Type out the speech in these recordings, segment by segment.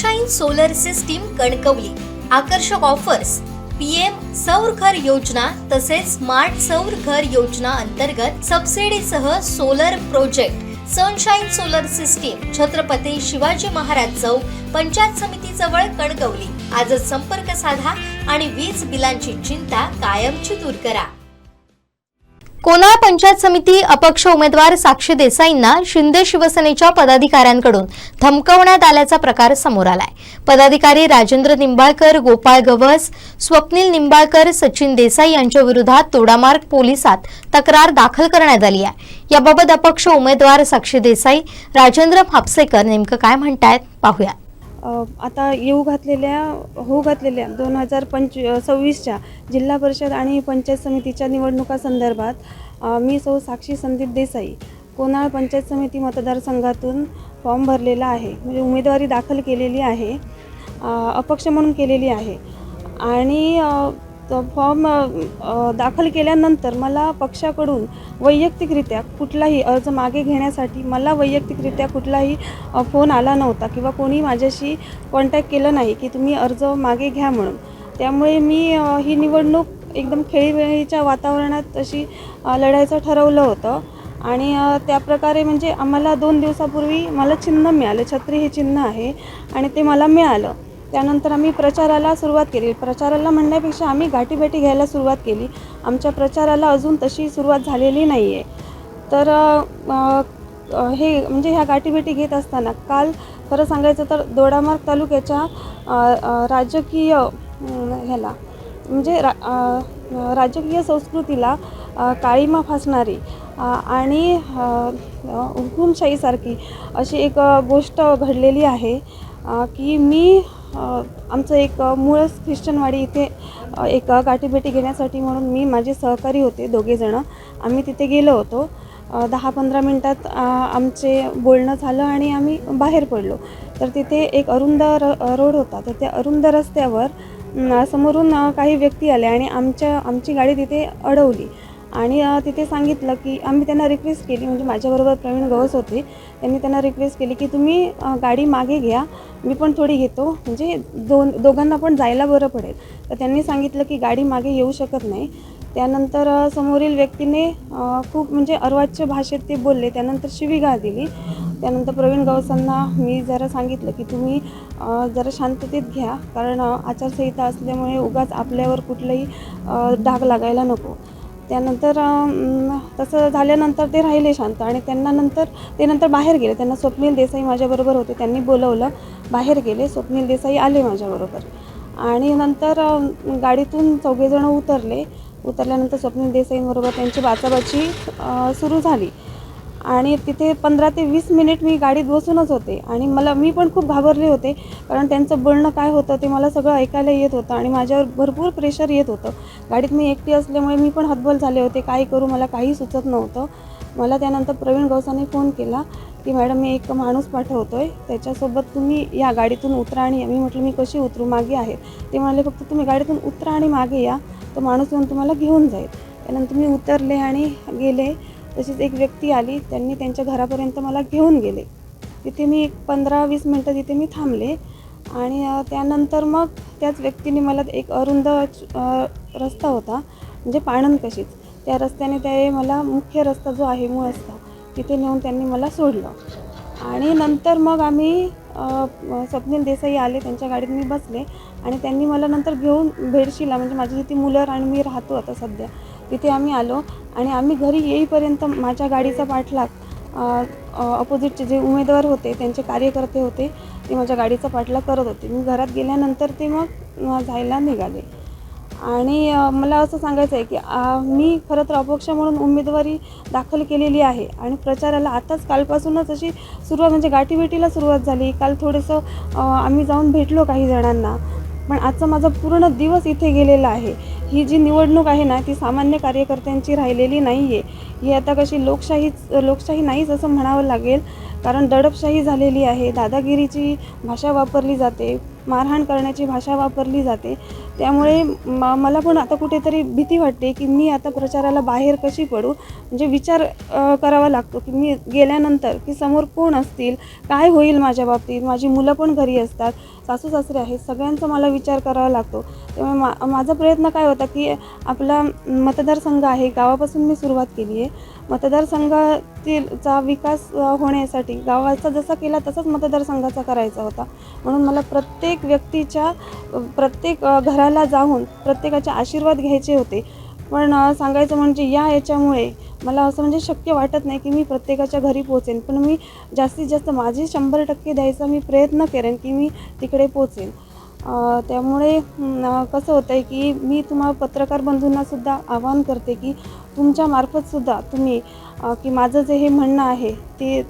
Sunshine solar system Kankavli आकर्षक offers PM सौर घर योजना तसेच स्मार्ट सौर घर योजना अंतर्गत सबसिडीसह solar project sunshine solar system Chhatrapati Shivaji Maharaj चौक पंचायत समिती जवळ कणकवली। आजच संपर्क साधा आणि वीज बिलांची चिंता कायमची दूर करा। कोनाळ पंचायत समिती अपक्ष उमेदवार साक्षी देसाईंना शिंदे शिवसेनेच्या पदाधिकाऱ्यांकडून धमकावण्यात आल्याचा प्रकार समोर आलाय। पदाधिकारी राजेंद्र निंबाळकर, गोपाळ गवस, स्वप्नील निंबाळकर, सचिन देसाई यांच्या विरोधात तोडामार्ग पोलिसात तक्रार दाखल करण्यात आली आहे। याबाबत अपक्ष उमेदवार साक्षी देसाई, राजेंद्र फापसेकर नेमकं काय म्हणतायत पाहूया। आता होऊ घातलेल्या 2026च्या जिल्हा परिषद आणि पंचायत समितीच्या निवडणुका संदर्भात मी सौ साक्षी संदीप देसाई कोनाळ पंचायत समिती मतदारसंघातून फॉर्म भरलेला आहे, म्हणजे उमेदवारी दाखल केलेली आहे, अपक्ष म्हणून केलेली आहे। आणि फॉर्म दाखल केल्यानंतर मला पक्षाकडून वैयक्तिकरित्या कुठलाही अर्ज मागे घेण्यासाठी मला वैयक्तिकरित्या कुठलाही फोन आला नव्हता किंवा कोणी माझ्याशी कॉन्टॅक्ट केलं नाही की तुम्ही अर्ज मागे घ्या म्हणून। त्यामुळे मी ही निवडणूक एकदम खेळीमेळीच्या वातावरणात अशी लढायचं ठरवलं होतं। आणि त्याप्रकारे म्हणजे आम्हाला 2 दिवसापूर्वी मला चिन्ह मिळालं, छत्री हे चिन्ह आहे आणि ते मला मिळालं। त्यानंतर आम्ही प्रचाराला सुरुवात केली। प्रचाराला म्हणण्यापेक्षा आम्ही गाठीभेटी घ्यायला सुरुवात केली। आमच्या प्रचाराला अजून तशी सुरुवात झालेली नाही आहे। तर हे म्हणजे ह्या गाठीभेटी घेत असताना काल खरं सांगायचं तर दोडामार्ग तालुक्याच्या राजकीय ह्याला म्हणजे राजकीय संस्कृतीला काळीमा फासणारी आणि हुकुमशाहीसारखी अशी एक गोष्ट घडलेली आहे की मी आमचं एक मूळच ख्रिश्चनवाडी इथे एक गाठीभेटी घेण्यासाठी म्हणून मी माझे सहकारी होते दोघेजण, आम्ही तिथे गेलो होतो। 10-15 मिनटात आमचे बोलणं झालं आणि आम्ही बाहेर पडलो। तर तिथे एक अरुंद रोड होता, तर त्या अरुंद रस्त्यावर समोरून काही व्यक्ती आले आणि आमची गाडी तिथे अडवली आणि तिथे सांगितलं की आम्ही त्यांना रिक्वेस्ट केली, म्हणजे माझ्याबरोबर प्रवीण गवस होते, त्यांनी त्यांना रिक्वेस्ट केली की तुम्ही गाडी मागे घ्या, मी पण थोडी घेतो, म्हणजे दोघांना पण जायला बरं पडेल। तर त्यांनी सांगितलं की गाडी मागे येऊ शकत नाही। त्यानंतर समोरील व्यक्तीने खूप म्हणजे अर्वाच्य भाषेत ते बोलले, त्यानंतर शिवीगाळ दिली। त्यानंतर प्रवीण गवसांना मी जरा सांगितलं की तुम्ही जरा शांततेत घ्या, कारण आचारसंहिता असल्यामुळे उगाच आपल्यावर कुठलंही डाग लागायला नको। त्यानंतर तसं झाल्यानंतर ते राहिले शांत आणि ते नंतर बाहेर गेले। त्यांना स्वप्नील देसाई माझ्याबरोबर होते, त्यांनी बोलवलं, बाहेर गेले। स्वप्नील देसाई आले माझ्याबरोबर आणि नंतर गाडीतून चौघेजण उतरल्यानंतर स्वप्नील देसाईंबरोबर त्यांची बाचाबाची सुरू झाली आणि तिथे 15 ते 20 मिनिट मी गाडीत बसूनच होते आणि मी पण खूप घाबरले होते, कारण त्यांचं बोलणं काय होतं ते मला सगळं ऐकायला येत होतं आणि माझ्यावर भरपूर प्रेशर येत होतं। गाडीत मी एकटी असल्यामुळे मी पण हतबल झाले होते, काय करू मला काही सुचत नव्हतं। मला त्यानंतर प्रवीण गवसाने फोन केला की मॅडम मी एक माणूस पाठवतो आहे, त्याच्यासोबत तुम्ही या गाडीतून उतरा आणि मी म्हटलं मी कशी उतरू, मागे आहेत। ते म्हणाले फक्त तुम्ही गाडीतून उतरा आणि मागे या, तो माणूस येऊन तुम्हाला घेऊन जाईल। त्यानंतर मी उतरले आणि गेले। तशीच एक व्यक्ती आली, त्यांनी त्यांच्या घरापर्यंत मला घेऊन गेले। तिथे मी 15-20 मिनटं तिथे मी थांबले आणि त्यानंतर मग त्याच व्यक्तीने मला एक अरुंद रस्ता होता, म्हणजे पाणंद कशीच, त्या रस्त्याने ते मला मुख्य रस्ता जो आहे मूळ रस्ता तिथे नेऊन त्यांनी मला सोडलं। आणि नंतर मग आम्ही स्वप्नील देसाई आले, त्यांच्या गाडीत मी बसले आणि त्यांनी मला नंतर घेऊन भेडशीला, म्हणजे माझी तिथे मुलं आणि मी राहतो आता सध्या, तिथे आम्ही आलो आणि आम्ही घरी येईपर्यंत माझ्या गाडीचा पाठलाग अपोजिटचे जे उमेदवार होते, त्यांचे कार्यकर्ते होते, ते माझ्या गाडीचा पाठलाग करत होते। मी घरात गेल्यानंतर ते मग जायला निघाले। आणि मला असं सांगायचं आहे की मी खरं तर अपक्ष म्हणून उमेदवारी दाखल केलेली आहे आणि प्रचाराला आताच कालपासूनच अशी सुरुवात, म्हणजे गाठीभेटीला सुरुवात झाली। काल थोडंसं आम्ही जाऊन भेटलो काही जणांना, पण आजचा माझा पूर्ण दिवस इथे गेलेला आहे। ही जी निवडणूक आहे ना, ती सामान्य कार्यकर्त्यांची राहिलेली नाही आहे, ही आता कशी लोकशाही नाहीच असं म्हणावं लागेल, कारण दडपशाही झालेली आहे। दादागिरीची भाषा वापरली जाते, मारहाण करण्याची भाषा वापरली जाते। त्यामुळे मला पण आता कुठेतरी भीती वाटते की मी आता प्रचाराला बाहेर कशी पडू. म्हणजे विचार करावा लागतो की मी गेल्यानंतर की समोर कोण असतील, काय होईल माझ्या बाबतीत. माझी मुलं पण घरी असतात, सासू सासरे आहेत, सगळ्यांचा मला विचार करावा लागतो. त्यामुळे माझा प्रयत्न काय होता की आपला मतदारसंघ आहे, गावापासून मी सुरुवात केली आहे. मतदारसंघाचा विकास होण्यासाठी गावाचा जसा केला तसाच मतदारसंघाचा करायचा होता. म्हणून मला प्रत्येक व्यक्तीच्या प्रत्येक घराला जाऊन प्रत्येकाचे आशीर्वाद घ्यायचे होते. पण सांगायचं म्हणजे याच्यामुळे मला असं म्हणजे शक्य वाटत नाही की मी प्रत्येकाच्या घरी पोचेन. पण मी जास्तीत जास्त माझे 100% द्यायचा मी प्रयत्न करेन की मी तिकडे पोचेन. त्यामुळे कसं होतं आहे की मी तुम्हा पत्रकार बंधूंनासुद्धा आवाहन करते की तुमच्यामार्फतसुद्धा तुम्ही की माझं जे हे म्हणणं आहे ते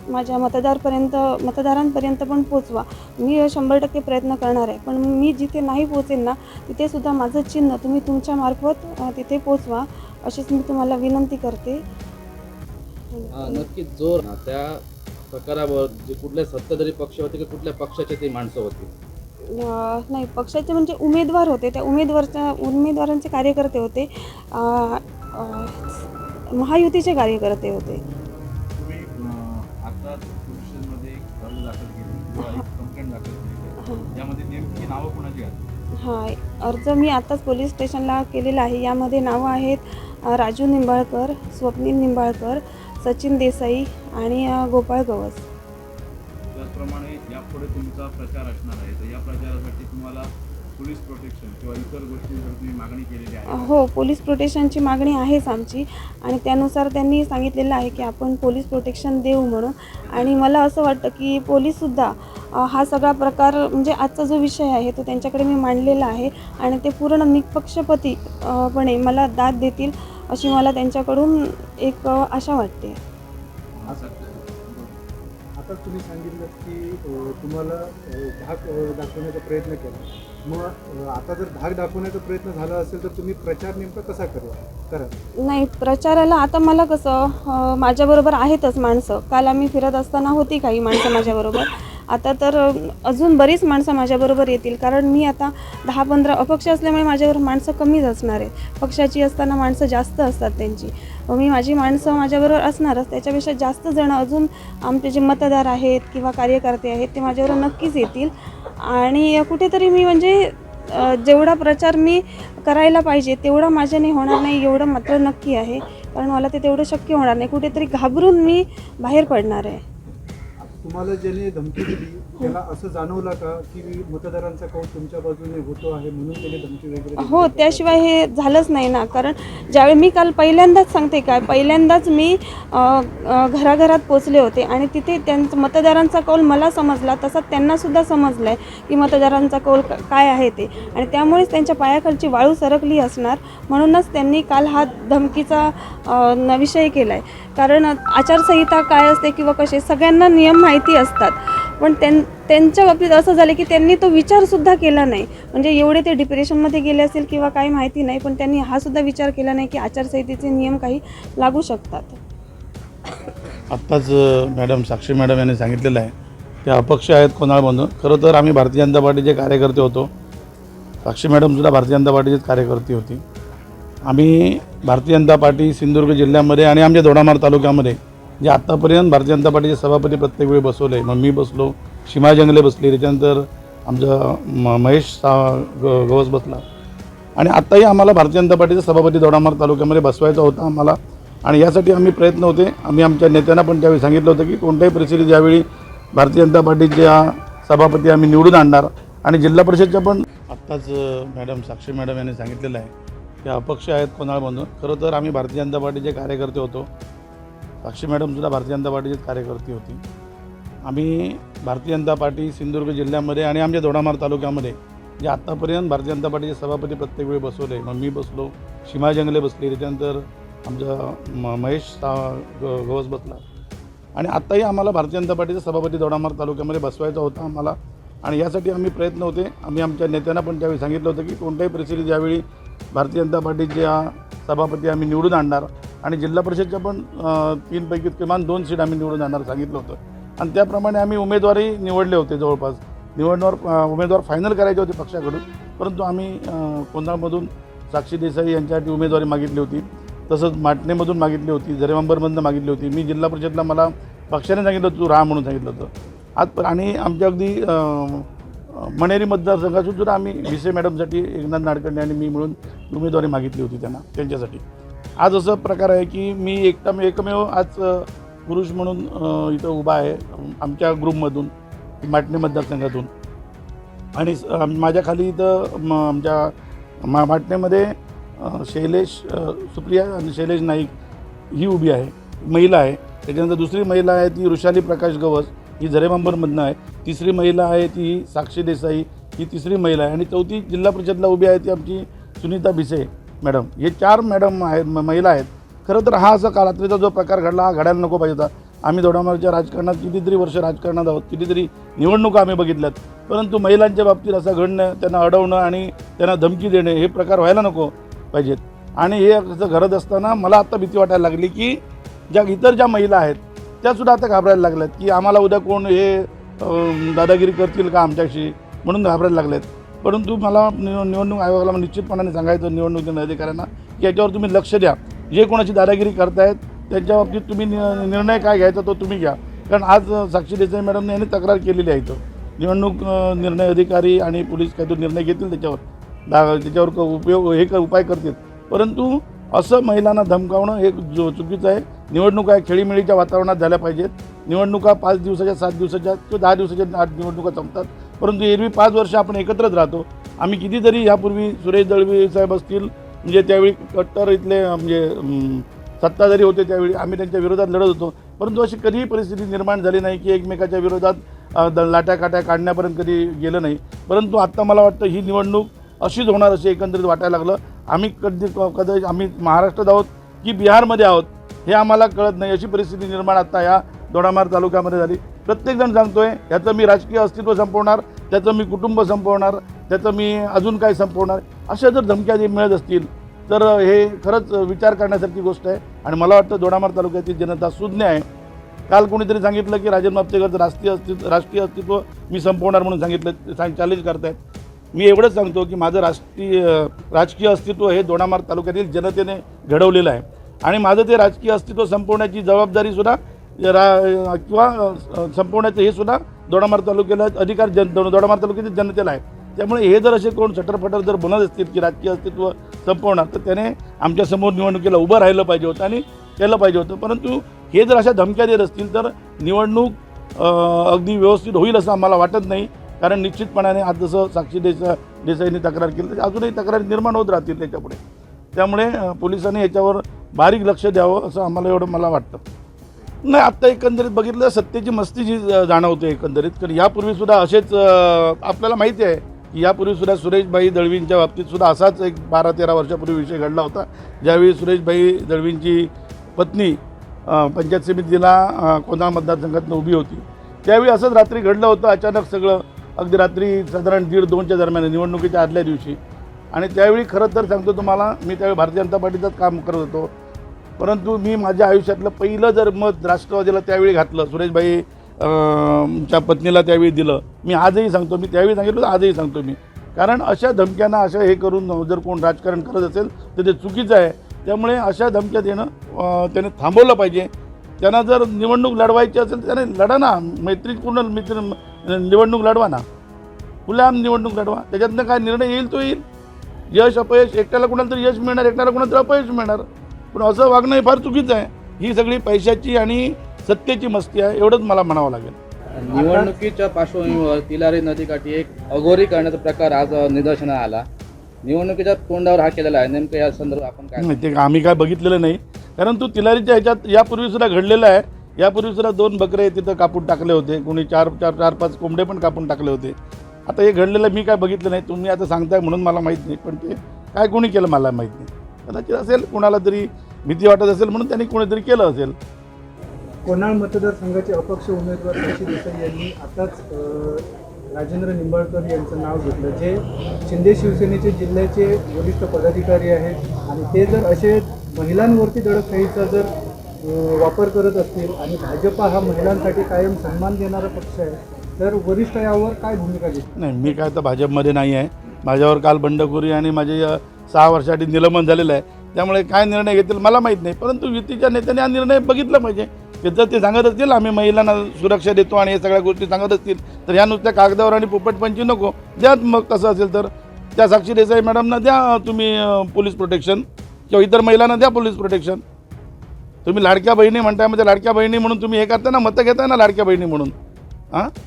माझ्या मतदारांपर्यंत पण पोचवा. मी 100% प्रयत्न करणार आहे. पण मी जिथे नाही पोचेन ना तिथेसुद्धा माझं चिन्ह तुम्ही तुमच्यामार्फत तिथे पोचवा, अशीच मी तुम्हाला विनंती करते. नक्कीच जोर त्या प्रकारावर जे कुठल्या सत्ताधारी पक्ष होते की कुठल्या पक्षाचे ते माणसं होती? नाही, पक्षाचे म्हणजे उमेदवार होते. त्या उमेदवारांचे कार्यकर्ते होते. महायुतीचे कार्यकर्ते होते. तुम्ही आता पोलिसांमध्ये एक अर्ज दाखल केली किंवा एक कंप्लेंट दाखल केली, यामध्ये नेमकी नावं कोणाची आहेत? हां, अर्ज मी आत्ताच पोलीस स्टेशनला केलेला आहे. यामध्ये नावं आहेत राजू निंबाळकर, स्वप्नील निंबाळकर, सचिन देसाई आणि गोपाळ गवस. त्याचप्रमाणे यापुढे तुमचा प्रचार असणार आहे, तर या प्रचारासाठी तुम्हाला पोलीस प्रोटेक्शन किंवा इतर गोष्टींवर तुम्ही मागणी केलेली आहे? हो, पोलीस प्रोटेक्शनची मागणी आहेच आमची आणि त्यानुसार त्यांनी सांगितलेलं आहे की आपण पोलीस प्रोटेक्शन देऊ म्हणून. आणि मला असं वाटतं की पोलीससुद्धा हा सगळा प्रकार म्हणजे आजचा जो विषय आहे तो त्यांच्याकडे मी मांडलेला आहे आणि ते पूर्ण निष्पक्षपाती पणे मला दाद देतील अशी मला त्यांच्याकडून एक आशा वाटते. आता तुम्ही सांगितलं की तुम्हाला धाक दाखवण्याचा प्रयत्न केला. मग आता जर धाक दाखवण्याचा प्रयत्न झाला असेल तर तुम्ही प्रचार नेमका कसा करा? नाही, प्रचाराला आता मला कसं माझ्याबरोबर आहेतच माणसं. काल आम्ही फिरत असताना होती काही माणसं माझ्याबरोबर. आता तर अजून बरीच माणसं माझ्याबरोबर येतील, कारण मी आता 10-15 अपक्ष असल्यामुळे माझ्यावर माणसं कमीच असणार आहेत. पक्षाची असताना माणसं जास्त असतात त्यांची. माझी माणसं माझ्याबरोबर असणारच. त्याच्यापेक्षा जास्त जण अजून आमचे जे मतदार आहेत किंवा कार्यकर्ते आहेत ते माझ्याबरोबर नक्कीच येतील. आणि कुठेतरी मी म्हणजे जेवढा प्रचार मी करायला पाहिजे तेवढा माझ्याने होणार नाही एवढं मात्र नक्की आहे. कारण मला ते तेवढं शक्य होणार नाही. कुठेतरी घाबरून मी बाहेर पडणार आहे. तुम्हाला ज्याने धमकी दिली त्याला असं जाणवलं का की मतदारांचा कौल तुमच्या बाजूने होतो आहे म्हणून त्याने धमकी वगैरे दिली? हो, त्याशिवाय हे झालंच नाही ना. कारण ज्यावेळी मी काल पहिल्यांदाच सांगते काय, पहिल्यांदाच मी घराघरात पोचले होते आणि तिथे त्यांचा मतदारांचा कौल मला समजला तसा त्यांनासुद्धा समजलं आहे की मतदारांचा कौल काय आहे ते. आणि त्यामुळेच त्यांच्या पायाखालची वाळू सरकली असणार. म्हणूनच त्यांनी काल हा धमकीचा विषय केला आहे. कारण आचारसंहिता काय असते किंवा कसे सगळ्यांना नियम माहिती असतात. पण त्यांच्या बाबतीत असं झालं की त्यांनी तो विचारसुद्धा केला नाही. म्हणजे एवढे ते डिप्रेशनमध्ये गेले असेल किंवा काही माहिती नाही, पण त्यांनी हा सुद्धा विचार केला नाही की आचारसंहितेचे नियम काही लागू शकतात. आत्ताच मॅडम साक्षी मॅडम यांनी सांगितलेलं आहे ते अपक्ष आहेत कोणाळमधून. खरं तर आम्ही भारतीय जनता पार्टीचे कार्यकर्ते होतो. साक्षी मॅडमसुद्धा भारतीय जनता पार्टीचीच कार्यकर्ती होती. आम्ही भारतीय जनता पार्टी सिंधुदुर्ग जिल्ह्यामध्ये आणि आमच्या दोडामार्ग तालुक्यामध्ये जे आत्तापर्यंत भारतीय जनता पार्टीचे सभापती प्रत्येक वेळी बसवले. मग मी बसलो, सीमा जंगले बसली, त्याच्यानंतर आमचा महेश गवस बसला आणि आत्ताही आम्हाला भारतीय जनता पार्टीचा सभापती दोडामार्ग तालुक्यामध्ये बसवायचा होता आम्हाला. आणि यासाठी आम्ही प्रयत्न होते. आम्ही आमच्या नेत्यांना पण त्यावेळी सांगितलं होतं की कोणत्याही परिस्थितीत ज्यावेळी भारतीय जनता पार्टीच्या सभापती आम्ही निवडून आणणार. आणि जिल्हा परिषदच्या पण आत्ताच मॅडम साक्षी मॅडम यांनी सांगितलेलं आहे ते अपक्ष आहेत कोणाळमधून. खरं तर आम्ही भारतीय जनता पार्टीचे कार्यकर्ते होतो. साक्षी मॅडमसुद्धा भारतीय जनता पार्टीचीच कार्यकर्ती होती. आम्ही भारतीय जनता पार्टी सिंधुदुर्ग जिल्ह्यामध्ये आणि आमच्या दोडामार्ग तालुक्यामध्ये जे आत्तापर्यंत भारतीय जनता पार्टीचे सभापती प्रत्येक वेळी बसवले. मग मी बसलो, सीमा जंगले बसली, त्याच्यानंतर आमचा महेश गवस बसला आणि आत्ताही आम्हाला भारतीय जनता पार्टीचा सभापती दोडामार्ग तालुक्यामध्ये बसवायचा होता आम्हाला. आणि यासाठी आम्ही प्रयत्न होते. आम्ही आमच्या नेत्यांना पण त्यावेळी सांगितलं होतं की कोणत्याही परिस्थितीत ज्यावेळी भारतीय जनता पार्टीच्या सभापती आम्ही निवडून आणणार आणि जिल्हा परिषदच्या पण 3 पैकी किमान 2 सीट आम्ही निवडून आणणार सांगितलं होतं. आणि त्याप्रमाणे आम्ही उमेदवारही निवडले होते. जवळपास उमेदवार फायनल करायचे होते पक्षाकडून. परंतु आम्ही कोंढाळमधून साक्षी देसाई यांच्यासाठी उमेदवारी मागितली होती, तसंच माटणेमधून मागितली होती, जरेमांबरमधून मागितली होती. मी जिल्हा परिषदला मला पक्षाने सांगितलं तू राहा म्हणून सांगितलं होतं आज. आणि आमच्या अगदी मणेरी मतदारसंघातून सुद्धा आम्ही भिसे मॅडमसाठी एकनाथ नाडकर्णी आणि मी मिळून उमेदवारी मागितली होती त्यांच्यासाठी. आज असं प्रकार आहे की मी एकमेव आज पुरुष म्हणून इथं उभा आहे आमच्या ग्रुपमधून माटणे मतदारसंघातून. आणि माझ्या खाली इथं आमच्या माटणेमध्ये सुप्रिया आणि शैलेश नाईक ही उभी आहे, महिला आहे. त्याच्यानंतर दुसरी महिला आहे ती ऋषाली प्रकाश गवस, ही झरेमांबरमधनं आहे. तिसरी महिला आहे ती साक्षी देसाई, ही तिसरी महिला आहे. आणि चौथी जिल्हा परिषदला उभी आहे ती आमची सुनीता भिसे मॅडम. हे 4 मॅडम आहेत, महिला आहेत. खरं तर हा असा काळात्रीचा जो प्रकार घडला हा घडायला नको पाहिजे होता. आम्ही दोडामार्गच्या राजकारणात कितीतरी वर्ष राजकारणात आहोत, कितीतरी निवडणुका आम्ही बघितल्यात, परंतु महिलांच्या बाबतीत असं घडणं, त्यांना अडवणं आणि त्यांना धमकी देणे हे प्रकार व्हायला नको पाहिजेत. आणि हे असं घडत असताना मला आता भीती वाटायला लागली की इतर ज्या महिला आहेत त्यासुद्धा आता घाबरायला लागल्यात की आम्हाला उद्या कोण हे दादागिरी करतील का आमच्याशी, म्हणून घाबरायला लागलेत. परंतु मला निवडणूक आयोगाला निश्चितपणाने सांगायचं निवडणूक अधिकाऱ्यांना की याच्यावर तुम्ही लक्ष द्या. जे कोणाची दादागिरी करतायत त्यांच्या बाबतीत तुम्ही निर्णय काय घ्यायचा तो तुम्ही घ्या. कारण आज साक्षी देसाई मॅडमने यांनी तक्रार केलेली आहे. इथं निवडणूक निर्णय अधिकारी आणि पोलीस काहीतरी निर्णय घेतील त्याच्यावर उपाय करतील. परंतु असं महिलांना धमकावणं हे चुकीचं आहे. निवडणुका खेळीमेळीच्या वातावरणात झाल्या पाहिजेत. निवडणुका 5 दिवसाच्या 7 दिवसाच्या किंवा 10 दिवसाच्या 8 निवडणुका संपतात. परंतु एरवी 5 वर्ष आपण एकत्रच राहतो. आम्ही कितीतरी यापूर्वी सुरेश दळवी साहेब असतील, म्हणजे त्यावेळी कट्टर इथले म्हणजे सत्ताधारी होते, त्यावेळी आम्ही त्यांच्या विरोधात लढत होतो. परंतु अशी कधीही परिस्थिती निर्माण झाली नाही की एकमेकाच्या विरोधात लाट्याकाट्या काढण्यापर्यंत कधी गेलं नाही. परंतु आत्ता मला वाटतं ही निवडणूक अशीच होणार असे एकंदरीत वाटायला लागलं. आम्ही कधी आम्ही महाराष्ट्रात आहोत की बिहारमध्ये आहोत हे आम्हाला कळत नाही, अशी परिस्थिती निर्माण आता या दोडामार्ग तालुक्यामध्ये झाली. प्रत्येकजण सांगतोय याचं मी राजकीय अस्तित्व संपवणार, त्याचं मी कुटुंब संपवणार, त्याचं मी अजून काय संपवणार. अशा जर धमक्या जे मिळत असतील तर हे खरंच विचार करण्यासारखी गोष्ट आहे. आणि मला वाटतं दोडामार्ग तालुक्यातील जनता सुज्ञ आहे. काल कोणीतरी सांगितलं की राजन मापतेकरचं राजकीय अस्तित्व मी संपवणार म्हणून सांगितलं, चॅलेंज करतायत. मी एवढंच सांगतो की माझं राजकीय अस्तित्व हे दोडामार्ग तालुक्यातील जनतेने घडवलेलं आहे. आणि माझं ते राजकीय अस्तित्व संपवण्याची जबाबदारीसुद्धा किंवा संपवण्याचं हे सुद्धा दोडामार्ग तालुक्याला अधिकार दोडामार्ग तालुक्यातील जनतेला आहे. त्यामुळे हे जर असे कोण सटरफटर जर बनत असतील की राजकीय अस्तित्व संपवणार, तर त्याने आमच्यासमोर निवडणुकीला उभं राहिलं पाहिजे होतं आणि केलं पाहिजे होतं. परंतु हे जर अशा धमक्या देत असतील तर निवडणूक अगदी व्यवस्थित होईल असं आम्हाला वाटत नाही. कारण निश्चितपणाने आज जसं साक्षी देसाईंनी तक्रार केली तर अजूनही तक्रारी निर्माण होत राहतील त्याच्यापुढे. त्यामुळे पोलिसांनी याच्यावर बारीक लक्ष द्यावं असं आम्हाला एवढं मला वाटतं. नाही, आत्ता एकंदरीत बघितलं सत्तेची मस्ती जी जाणवते एकंदरीत. कारण यापूर्वीसुद्धा असेच आपल्याला माहिती आहे की यापूर्वीसुद्धा सुरेशभाई दळवींच्या बाबतीतसुद्धा असाच एक 12-13 वर्षापूर्वी विषय घडला होता. ज्यावेळी सुरेशभाई दळवींची पत्नी पंचायत समितीला कोंढाळ मतदारसंघातून उभी होती, त्यावेळी असंच रात्री घडलं होतं. अचानक सगळं अगदी रात्री साधारण 1:30-2च्या दरम्यान निवडणुकीच्या आदल्या दिवशी. आणि त्यावेळी खरं तर सांगतो तुम्हाला, मी त्यावेळी भारतीय जनता पार्टीचंच काम करत होतो. परंतु मी माझ्या आयुष्यातलं पहिलं जर मत राष्ट्रवादीला त्यावेळी घातलं, सुरेशभाई च्या पत्नीला त्यावेळी दिलं. मी आजही सांगतो, मी त्यावेळी सांगितलं आजही सांगतो मी. कारण अशा धमक्यांना अशा हे करून जर कोण राजकारण करत असेल तर ते चुकीचं आहे. त्यामुळे अशा धमक्या देणं त्याने थांबवलं पाहिजे. त्यांना जर निवडणूक लढवायची असेल तर त्याने लढा ना, मैत्रीपूर्ण निवडणूक लढवा ना, खुल्याआम निवडणूक लढवा. त्याच्यातनं काय निर्णय येईल तो येईल. यश अपयश, एकट्याला कुणाला तरी यश मिळणार, एकट्याला कुणाला तरी अपयश मिळणार. पण असं वागणं हे फार चुकीचं आहे. ही सगळी पैशाची आणि सत्तेची मस्ती आहे, एवढंच मला म्हणावं लागेल. निवडणुकीच्या पार्श्वभूमीवर तिलारी नदीकाठी एक अघोरी करण्याचा प्रकार आज निदर्शनास आला. निवडणुकीच्या तोंडावर हा केलेला आहे. नेमकं या संदर्भात आपण काय? ते आम्ही काय बघितलेलं नाही. परंतु तिलारीच्या ह्याच्यात यापूर्वीसुद्धा घडलेलं आहे. यापूर्वीसुद्धा 2 बकरे तिथं कापून टाकले होते, कोणी 4-5 कोंबडे पण कापून टाकले होते. आता हे घडलेलं मी काय बघितलं नाही. तुम्ही आता सांगताय म्हणून मला माहीत नाही, पण ते काय कोणी केलं मला माहीत नाही. कदाचित असेल, कोणाला तरी भीती वाटत असेल म्हणून त्यांनी कोणीतरी केलं असेल. कोंढाळ मतदारसंघाचे अपक्ष उमेदवार साक्षी देसाई यांनी आताच राजेंद्र निंबाळकर यांचं नाव घेतलं, जे शिंदे शिवसेनेचे जिल्ह्याचे वरिष्ठ पदाधिकारी आहेत. आणि ते जर असे महिलांवरती दडपशाहीचा जर वापर करत असतील आणि भाजपा हा महिलांसाठी कायम सन्मान देणारा पक्ष आहे, तर वरिष्ठ यावर काय भूमिका घेतील? नाही, मी काय तर भाजपमध्ये नाही आहे. माझ्यावर काल बंडखोरी आणि माझे 6 वर्षासाठी निलंबन झालेलं आहे. त्यामुळे काय निर्णय घेतील मला माहीत नाही, परंतु युतीच्या नेत्याने हा निर्णय बघितला पाहिजे. की जर ते सांगत असतील आम्ही महिलांना सुरक्षा देतो आणि हे सगळ्या गोष्टी सांगत असतील तर ह्या नुसत्या कागदावर आणि पोपटपंची नको द्या. मग तसं असेल तर त्या साक्षी देसाई मॅडमना द्या तुम्ही पोलीस प्रोटेक्शन, किंवा इतर महिलांना द्या पोलीस प्रोटेक्शन. तुम्ही लाडक्या बहिणी म्हणताय, म्हणजे लाडक्या बहिणी म्हणून तुम्ही हे करताय ना, मतं घेताय ना लाडक्या बहिणी म्हणून.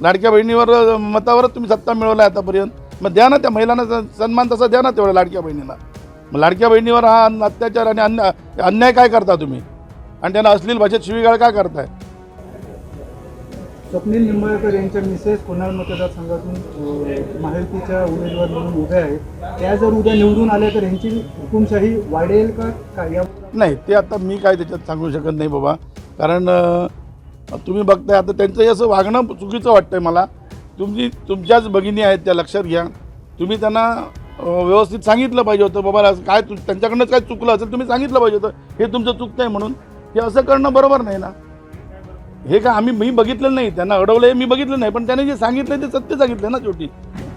लाडक्या बहिणीवर मतावरच तुम्ही सत्ता मिळवला आहे आतापर्यंत. मग द्या ना त्या महिलांना सन्मान तसा द्या ना तेवढ्या लाडक्या बहिणीला. मग लाडक्या बहिणीवर हा अत्याचार आणि अन्याय काय करता तुम्ही, आणि त्यांना अश्लील भाषेत शिवीगाळ काय करताय? स्वप्नील निंबाळकर यांच्या मिसेस कोणाळ मतदारसंघातून महायुतीच्या उमेदवार म्हणून उभ्या आहेत. त्या जर उद्या निवडून आल्या तर यांची हुकुमशाही वाढेल का काय? नाही, ते आता मी काय त्याच्यात सांगू शकत नाही बाबा. कारण तुम्ही बघताय आता त्यांचं असं वागणं चुकीचं वाटतंय मला. तुमच्याच भगिनी आहेत त्या, लक्षात घ्या. तुम्ही त्यांना व्यवस्थित सांगितलं पाहिजे होतं बाबा काय त्यांच्याकडनं काय चुकलं असेल तुम्ही सांगितलं पाहिजे होतं, हे तुमचं चुकतं आहे म्हणून. हे असं करणं बरोबर नाही ना. हे का मी बघितलं नाही, त्यांना अडवलं हे मी बघितलं नाही, पण त्याने जे सांगितलं ते सत्य सांगितलं ना शेवटी.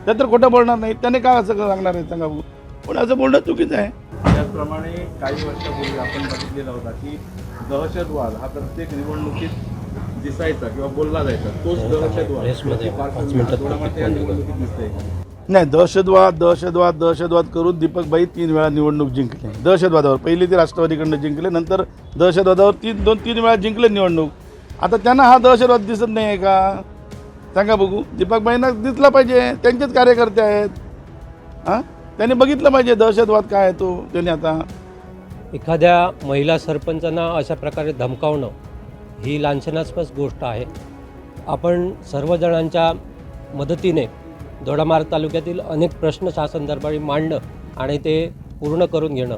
त्या तर खोटं बोलणार नाही. त्याने काय असं सांगणार आहे सांगा भाऊ? पण असं बोलणं चुकीचं आहे. त्याचप्रमाणे काही वर्षापूर्वी आपण बघितलेला होता की दहशतवाद हा प्रत्येक निवडणुकीत दिसायचा किंवा बोलला जायचा. तोच दहशतवाद या निवडणुकीत दिसतंय. नाही, दहशतवाद करून दीपकबाई 3 वेळा निवडणूक जिंकले. दहशतवादावर पहिली ते राष्ट्रवादीकडनं जिंकले, नंतर दहशतवादावर 3 वेळा जिंकले निवडणूक. आता त्यांना हा दहशतवाद दिसत नाही आहे का? सांगा बघू. दीपकबाईंना दिसला पाहिजे, त्यांचेच कार्यकर्ते आहेत. त्यांनी बघितलं पाहिजे दहशतवाद काय आहे तो. त्यांनी आता एखाद्या महिला सरपंचांना अशा प्रकारे धमकावणं ही लांछनास्पद गोष्ट आहे. आपण सर्वजणांच्या मदतीने दोडामार्ग तालुक्यातील अनेक प्रश्न शासन दरबारी मांडणं आणि ते पूर्ण करून घेणं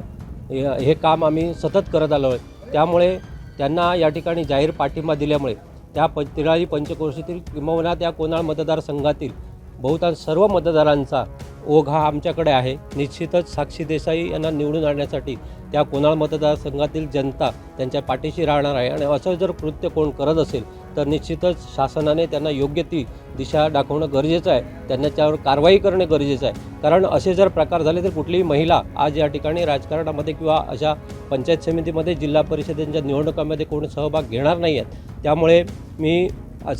हे काम आम्ही सतत करत आलो आहे. त्यामुळे त्यांना या ठिकाणी जाहीर पाठिंबा दिल्यामुळे त्या तिराळी पंचक्रोशीतील किंबहुना त्या कोणाळ मतदारसंघातील बहुतांश सर्व मतदारांचा ओघ हा आमच्याकडे आहे. निश्चितच साक्षी देसाई यांना निवडून आणण्यासाठी त्या कोणाळ मतदारसंघातील जनता त्यांच्या पाठीशी राहणार आहे. आणि असं जर कृत्य कोण करत असेल तर निश्चितच शासनाने त्यांना योग्य ती दिशा दाखवणं गरजेचं आहे. त्यांना त्यावर कारवाई करणे गरजेचं आहे. कारण असे जर प्रकार झाले तर कुठलीही महिला आज या ठिकाणी राजकारणामध्ये किंवा अशा पंचायत समितीमध्ये जिल्हा परिषदेच्या निवडणुकांमध्ये कोणी सहभाग घेणार नाही आहेत. त्यामुळे मी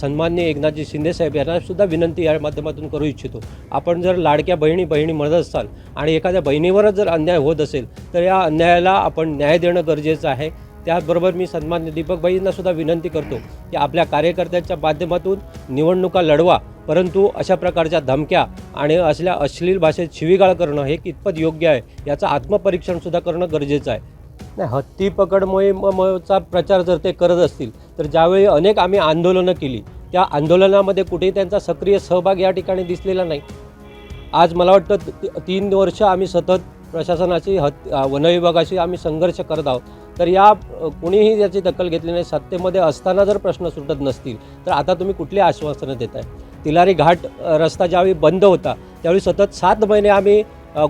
सन्माननीय एकनाथजी शिंदेसाहेब यांनासुद्धा विनंती या माध्यमातून करू इच्छितो. आपण जर लाडक्या बहिणी म्हणत असाल आणि एखाद्या बहिणीवरच जर अन्याय होत असेल तर या अन्यायाला आपण न्याय देणं गरजेचं आहे. त्याचबरोबर मी सन्माननीय दीपकबाईंनासुद्धा विनंती करतो की आपल्या कार्यकर्त्यांच्या माध्यमातून निवडणुका लढवा, परंतु अशा प्रकारच्या धमक्या आणि असल्या अश्लील भाषेत शिवीगाळ करणं हे कितपत योग्य आहे याचं आत्मपरीक्षणसुद्धा करणं गरजेचं आहे. नाही, हत्ती पकड मोहिमेचा प्रचार जर ते करत असतील तर ज्यावेळी अनेक आम्ही आंदोलनं केली त्या आंदोलनामध्ये कुठेही त्यांचा सक्रिय सहभाग या ठिकाणी दिसलेला नाही. आज मला वाटतं 3 वर्ष आम्ही सतत प्रशासनाची वनविभागाशी आम्ही संघर्ष करत आहोत. तर या कोणीही याची दखल घेतली नाही. सत्तेमध्ये असताना जर प्रश्न सुटत नसतील तर आता तुम्ही कुठली आश्वासनं देताय? तिलारी घाट रस्ता ज्यावेळी बंद होता त्यावेळी सतत 7 महिने आम्ही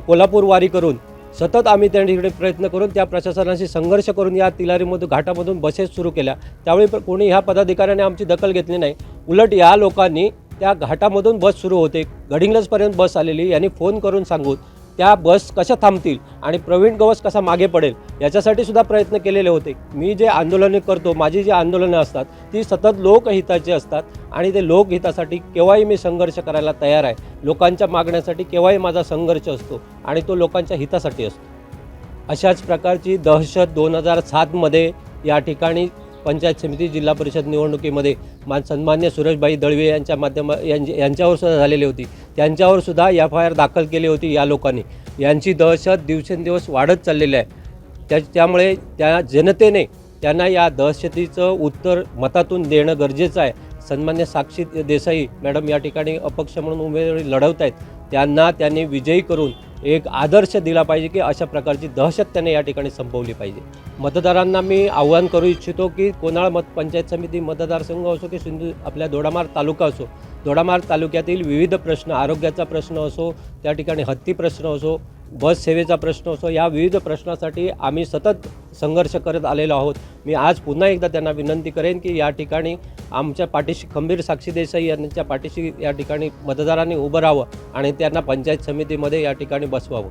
कोल्हापूर वारी करून सतत आम्ही त्या ठिकाणी प्रयत्न करून त्या प्रशासनाशी संघर्ष करून या तिलारीमधून घाटामधून बसेस सुरू केल्या. त्यावेळी कोणी ह्या पदाधिकाऱ्याने आमची दखल घेतली नाही. उलट या लोकांनी त्या घाटामधून बस सुरू होते, गडिंग्लजपर्यंत बस आलेली, यांनी फोन करून सांगून त्या बस कशा थांबतील आणि प्रवीण गवस कसा मागे पडेल याच्यासाठी सुद्धा प्रयत्न केलेले होते. मी जे आंदोलने करतो, माझी जी आंदोलनं असतात ती सतत लोकहिताची असतात आणि ते लोकहितासाठी केव्हाही मी संघर्ष करायला तयार आहे. लोकांच्या मागण्यासाठी केव्हाही माझा संघर्ष असतो आणि तो लोकांच्या हितासाठी असतो. अशाच प्रकारची दहशत 2007मध्ये या ठिकाणी पंचायत समिती जिल्हा परिषद निवडणुकीमध्ये सन्मान्य सुरेशभाई दळवे यांच्यावर सुद्धा झालेली होती. त्यांच्यावर सुद्धा FIR दाखल केली होती या लोकांनी. यांची दहशत दिवसेंदिवस वाढत चाललेली आहे. त्यामुळे त्या जनतेने त्यांना या दहशतीचं उत्तर मतातून देणं गरजेचं आहे. सन्मान्य साक्षी देसाई मॅडम या ठिकाणी अपक्ष म्हणून उमेदवारी लढवत आहेत. त्यांनी विजयी करून एक आदर्श दिला पाहिजे की अशा प्रकारची दहशत त्याने या ठिकाणी संपवली पाहिजे. मतदारांना मी आव्हान करू इच्छितो की कोणाळ पंचायत समिती मतदारसंघ असो की आपल्या दोडामार्ग तालुका असो, दोडामार्ग तालुक्यातील विविध प्रश्न, आरोग्याचा प्रश्न असो, त्या ठिकाणी हत्ती प्रश्न असो, बस सेवेचा प्रश्न असो, या विविध प्रश्नासाठी आम्ही सतत संघर्ष करत आलेलो आहोत. मी आज पुन्हा एकदा त्यांना विनंती करेन की या ठिकाणी आमच्या पाठीशी खंबीर साक्षी देसाई यांच्या पाठीशी या ठिकाणी मतदारांनी उभं राहावं आणि त्यांना पंचायत समितीमध्ये या ठिकाणी बसवावं.